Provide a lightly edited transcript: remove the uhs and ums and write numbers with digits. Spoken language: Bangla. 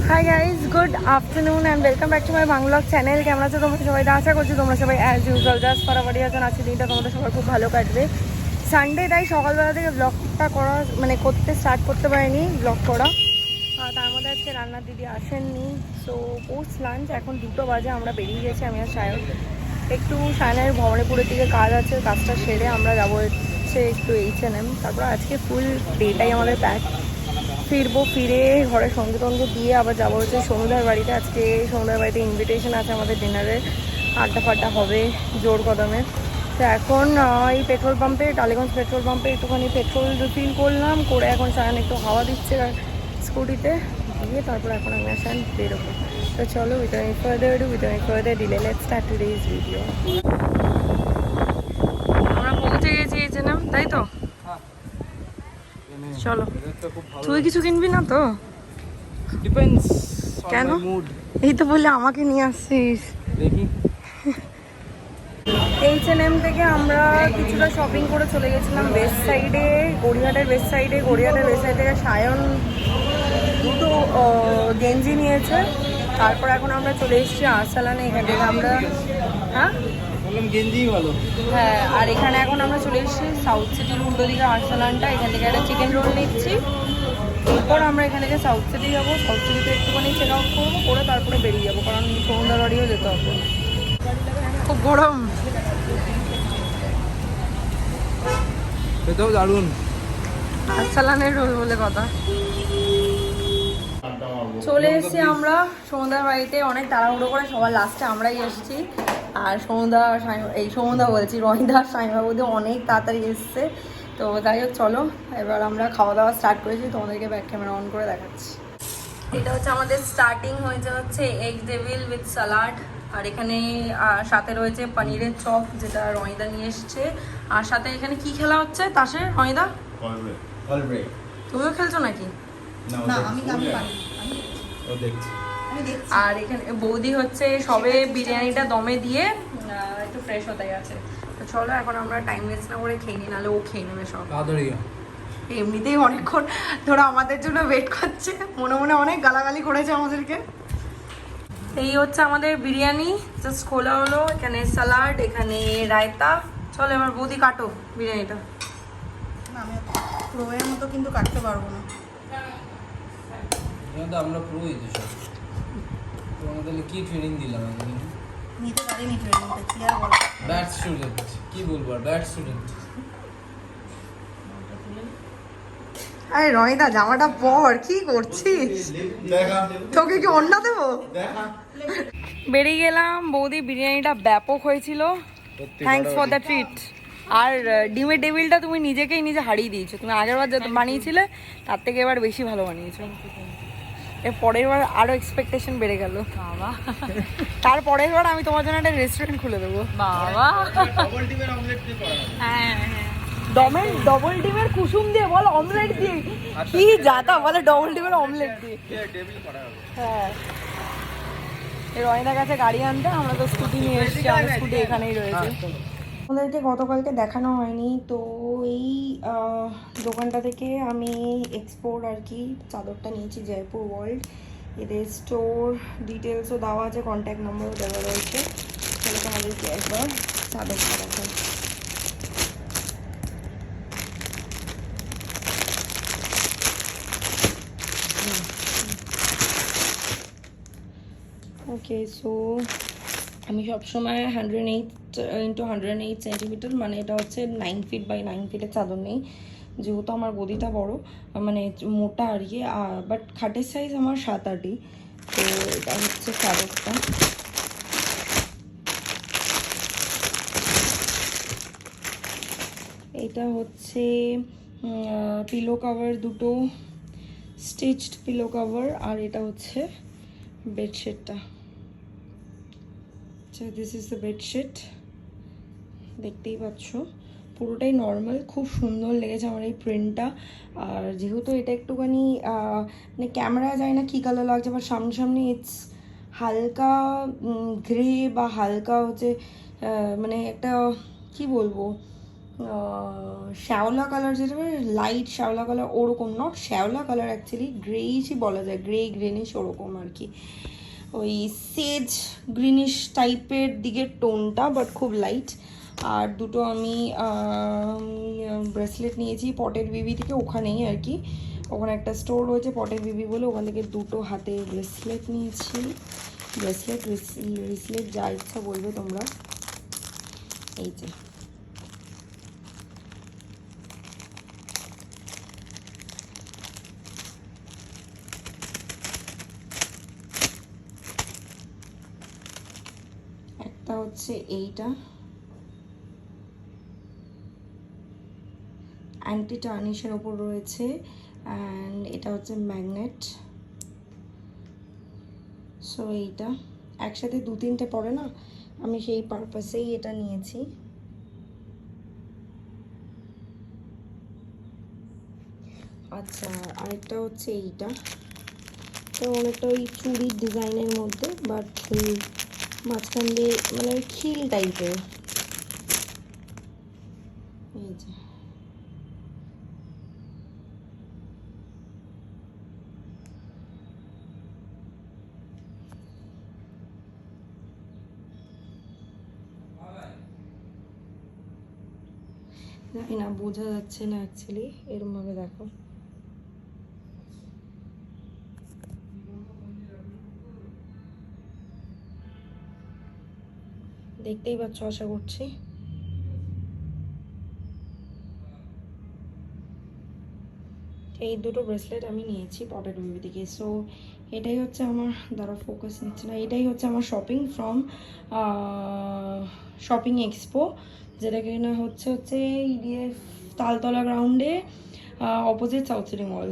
Hi guys, good afternoon and welcome back to my Bangla channel. কেমন আছো তোমরা সবাই? আশা করছি তোমরা সবাই অ্যাজ ইউজুয়াল জাস্ট ফারাবাড়ি আছেন। আজকে দিনটা তোমাদের সবার খুব ভালো কাটবে। সানডে তাই সকালবেলা থেকে ব্লগটা করা স্টার্ট করতে পারিনি ব্লগ করা। তার মধ্যে আজকে রান্নার দিদি আসেননি। সো পোস্ট লাঞ্চ এখন 2টো বাজে, আমরা বেরিয়ে গেছি। আমি আর সায়ন একটু সায়নের ভবানীপুরের দিকে কাজ আছে, কাজটা সেরে আমরা যাবো হচ্ছে একটু H&M। তারপর আজকে ফুল ডেটাই আমাদের প্যাক। ফিরবো, ফিরে ঘরে সঙ্গে টঙ্গে দিয়ে আবার যাবো হচ্ছে সমুদার বাড়িতে। আজকে সমুদার বাড়িতে ইনভিটেশন আছে আমাদের, ডিনারের আড্ডা ফাড্ডা হবে জোর কদমে। তো এখন এই পেট্রোল পাম্পে, টালিগঞ্জ পেট্রোল পাম্পে একটুখানি পেট্রোল রিফিল করলাম, করে এখন সায়ন একটু হাওয়া দিচ্ছে স্কুটিতে দিয়ে, তারপর এখন আমি সায়ন বেরোবো। তো চলো, without further delay let's start today's video. আমরা পৌঁছে গেছি H&M, তাই তো? চলো। তুই কিছু কিনবি না তো? ডিপেন্ডস কেন? On my mood. এই তো বললে আমাকে নিয়ে আসছিস। দেখি H&M থেকে আমরা কিছুটা শপিং করে চলে গেছিলাম ওয়েস্ট সাইডে, গড়িয়াহাটের ওয়েস্ট সাইডে। গড়িয়াহাটের ওয়েস্ট সাইড থেকে সায়ন দুটো গেঞ্জি নিয়েছে। তারপর এখন আমরা চলে এসেছি আরসালানে। এখান থেকে আমরা বললাম গেঞ্জিই ভালো। হ্যাঁ, আর এখানে এখন আমরা চলে এসেছি সাউথ সিটির উল্টো দিকে আরসালানটা। এখান থেকে একটা চিকেন রোল নিচ্ছি। এরপর আমরা এখান থেকে সাউথ সিটি যাবো। সাউথ সিটিতে একটুখানি চেক আউট করবো, করে তারপরে বেরিয়ে যাবো, কারণ সমুদ্র বাড়িও যেতে হবে। খুব গরম। খেতেও দারুণ। আরসালানের রোল বলে কথা। চলে এসেছি আমরা সমুদ্রার বাড়িতে। অনেক তাড়াহুড়ো করে, সবার লাস্টে আমরাই এসেছি। আর সমুদ্রা বলছি, রহিদা সাইনবাবুদের অনেক তাড়াতাড়ি এসছে। তো যাই হোক, চলো এবার আমরা খাওয়া দাওয়া স্টার্ট করেছি, তোমাদেরকে ব্যাক ক্যামেরা অন করে দেখাচ্ছি। এটা হচ্ছে আমাদের স্টার্টিং হয়েছে হচ্ছে এগ ডেভিল উইথ স্যালাড। আর এখানে সাথে রয়েছে পনিরের চপ, যেটা রহিদা নিয়ে এসছে। আর সাথে এখানে কি খেলা হচ্ছে তাসে রহিদা? তুমিও খেলছো নাকি? না, আমি দেখছি। আর এখানে বৌদি হচ্ছে সবে বিরিয়ানিটা দমে দিয়ে একটু ফ্রেশ হতে গেছে। তো চলো এখন আমরা টাইম ওয়েস্ট না করে খেয়ে নিই, নাহলে ও খেয়ে নেবে সব। তাড়াতাড়ি এমনিতেই অনেকক্ষণ ধরো আমাদের জন্য ওয়েট করছে, মনে মনে অনেক গালাগালি করেছে আমাদেরকে। এই হচ্ছে আমাদের বিরিয়ানি, জাস্ট খোলা হলো। এখানে স্যালাড, এখানে রায়তা। চলো এবার বৌদি কাটো বিরিয়ানিটা। না, আমি প্রোয়ের মতো কিন্তু কাটতে পারবো না। আমরা পুরোই তো সব তোমাদের কি ট্রেনিং দিলাম আমি? নিতে পারিনি ট্রেনিংটা, কি আর বলো। ব্যাড স্টুডেন্ট, কি বলবো আর, ব্যাড স্টুডেন্ট। আরে রহিদা, জামাটা পর, কি করছিস? তোকে কি অন্য দেবো? বেরিয়ে গেলাম। বৌদি বিরিয়ানিটা ব্যাপক হয়েছিল, থ্যাঙ্কস ফর দ্য ট্রিট। আর ডিমের টেবিলটা তুমি নিজেকেই নিজে হারিয়ে দিয়েছো। তুমি আগের বার যত বানিয়েছিলে তার থেকে এবার বেশি ভালো বানিয়েছো। এর পরের বার আরো এক্সপেকটেশন বেড়ে গেল বাবা। তারপরের বার আমি তোমার জন্য একটা রেস্টুরেন্ট খুলে দেবো বাবা। ডবল ডিমের অমলেট দিয়ে করা হবে। হ্যাঁ, ডবল ডিমের কুসুম দিয়ে বল, অমলেট দিয়ে কি যাতা বলে, ডবল ডিমের অমলেট দিয়ে টেবিল করা হবে। হ্যাঁ। রয়নার কাছে গাড়ি আনতে, আমরা তো স্কুটি নিয়ে এসেছি, আমার স্কুটি এখানেই রয়েছে। আমাদেরকে গতকালকে দেখানো হয়নি, তো এই দোকানটা থেকে আমি এক্সপোর্ট আর কি চাদরটা নিয়েছি, জয়পুর ওয়ার্ল্ড। এদের স্টোর ডিটেলসও দেওয়া আছে, কন্ট্যাক্ট নম্বরও দেওয়া রয়েছে। তাহলে তোমাদেরকে একবার চাদরটা দেখাই। ওকে, সো আমি সবসময় 108x108 সেন্টিমিটার, মানে এটা হচ্ছে 9 ফিট বাই 9 ফিটের চাদর নেই, যেহেতু আমার গদিটা বড়, মানে মোটা আর কি। বাট খাটের সাইজ আমার 7-8ই। তো এটা হচ্ছে চাদরটা। এটা হচ্ছে পিলো কাভার, দুটো স্টিচড পিলো কাভার। আর এটা হচ্ছে বেডশিটটা। আচ্ছা, দিস ইজ দ্য বেডশিট, দেখতেই পাচ্ছ পুরোটাই নর্মাল। খুব সুন্দর লেগেছে আমার এই প্রিন্টটা। আর যেহেতু এটা একটুখানি মানে ক্যামেরা যায় না কী কালার লাগছে, বা সামনে ইটস হালকা গ্রে বা হালকা হচ্ছে মানে একটা কি বলবো, শ্যাওলা কালার, যেটা লাইট শ্যাওলা কালার, ওরকম নট শ্যাওলা কালার অ্যাকচুয়ালি, গ্রেইশই বলা যায়, গ্রেনিশ ওরকম আর কি, ওই সেজ গ্রিনিশ টাইপের দিকের টোনটা, বাট খুব লাইট। আর দুটো আমি ব্রেসলেট নিয়েছি পটের বিবি থেকে, ওখানেই আর কি, ওখানে একটা স্টোর রয়েছে পটের বিবি বলে, ওখান থেকে দুটো হাতে ব্রেসলেট নিয়েছি, ব্রেসলেট যা ইচ্ছা বলবে তোমরা। এই যে একটা হচ্ছে এইটা অ্যান্টি টার্নিশের ওপর রয়েছে, অ্যান্ড এটা হচ্ছে ম্যাগনেট। সো এইটা একসাথে 2-3টে পড়ে না, আমি সেই পারপাসেই এটা নিয়েছি। আচ্ছা, আরেকটা হচ্ছে এইটা, তো অনেকটা ওই চুড়ির ডিজাইনের মধ্যে, বাট ওই মাঝখান দিয়ে মানে ওই খিল টাইপের। এই যে জানি না বোঝা যাচ্ছে না অ্যাকচুয়ালি, এরকম ভাবে দেখো, দেখতেই পাচ্ছ আশা করছি। এই দুটো ব্রেসলেট আমি নিয়েছি পটের বিবি থেকে। সো এটাই হচ্ছে আমার, দ্বারা ফোকাস নিচ্ছে না, এটাই হচ্ছে আমার শপিং ফ্রম শপিং এক্সপো, যেটা কিনা হচ্ছে ইডিএফ তালতলা গ্রাউন্ডে অপোজিট সাউথ সিটি মল।